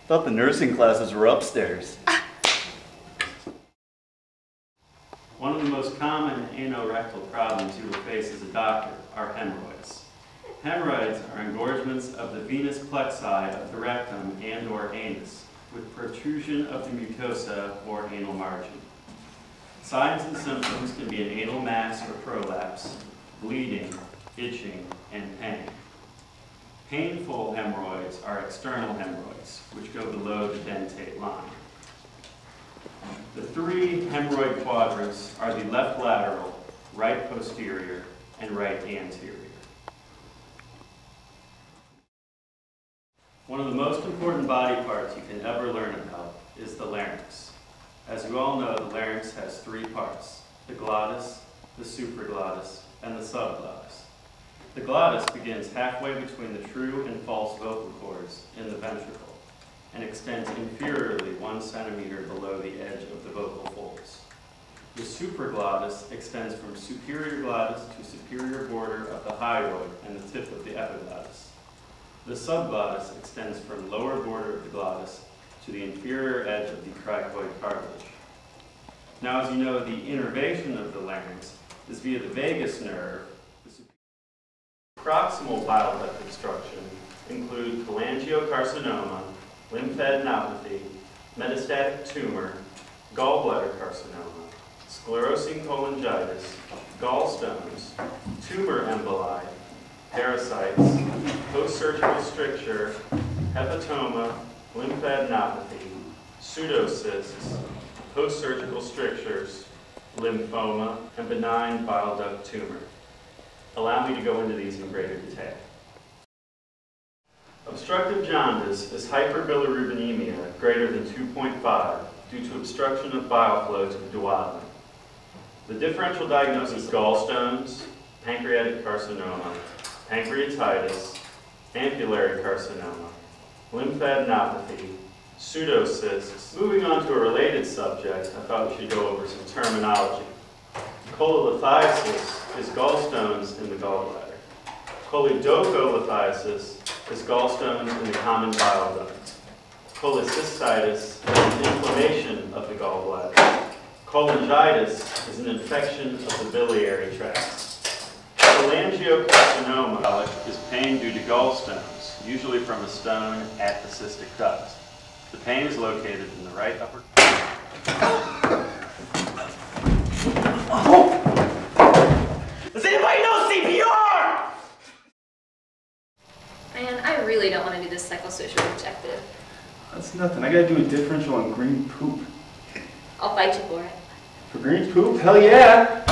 Thought the nursing classes were upstairs. One of the most common anorectal problems you will face as a doctor are hemorrhoids. Hemorrhoids are engorgements of the venous plexi of the rectum and/or anus with protrusion of the mucosa or anal margin. Signs and symptoms can be an anal mass or prolapse, bleeding, itching, and pain. Painful hemorrhoids are external hemorrhoids, which go below the dentate line. The three hemorrhoid quadrants are the left lateral, right posterior, and right anterior. One of the most important body parts you can ever learn about is the larynx. As you all know, the larynx has three parts: the glottis, the supraglottis, and the subglottis. The glottis begins halfway between the true and false vocal cords in the ventricle and extends inferiorly 1 centimeter below the edge of the vocal folds. The supraglottis extends from superior glottis to superior border of the hyoid and the tip of the epiglottis. The subglottis extends from lower border of the glottis to the inferior edge of the cricoid cartilage. Now, as you know, the innervation of the larynx is via the vagus nerve. Proximal bile duct obstruction include cholangiocarcinoma, lymphadenopathy, metastatic tumor, gallbladder carcinoma, sclerosing cholangitis, gallstones, tumor emboli, parasites, post-surgical stricture, hepatoma, lymphadenopathy, pseudocysts, post-surgical strictures, lymphoma, and benign bile duct tumor. Allow me to go into these in greater detail. Obstructive jaundice is hyperbilirubinemia greater than 2.5 due to obstruction of bile flow to the duodenum. The differential diagnosis is gallstones, pancreatic carcinoma, pancreatitis, ampullary carcinoma, lymphadenopathy, pseudocysts. Moving on to a related subject, I thought we should go over some terminology. Cholelithiasis is gallstones in the gallbladder. Choledocholithiasis is gallstones in the common bile duct. Cholecystitis is inflammation of the gallbladder. Cholangitis is an infection of the biliary tract. Cholangiocarcinoma is pain due to gallstones, usually from a stone at the cystic duct. The pain is located in the right upper. Does anybody know CPR? Man, I really don't want to do this psychosocial objective. That's nothing. I gotta do a differential on green poop. I'll fight you for it. For green poop? Hell yeah!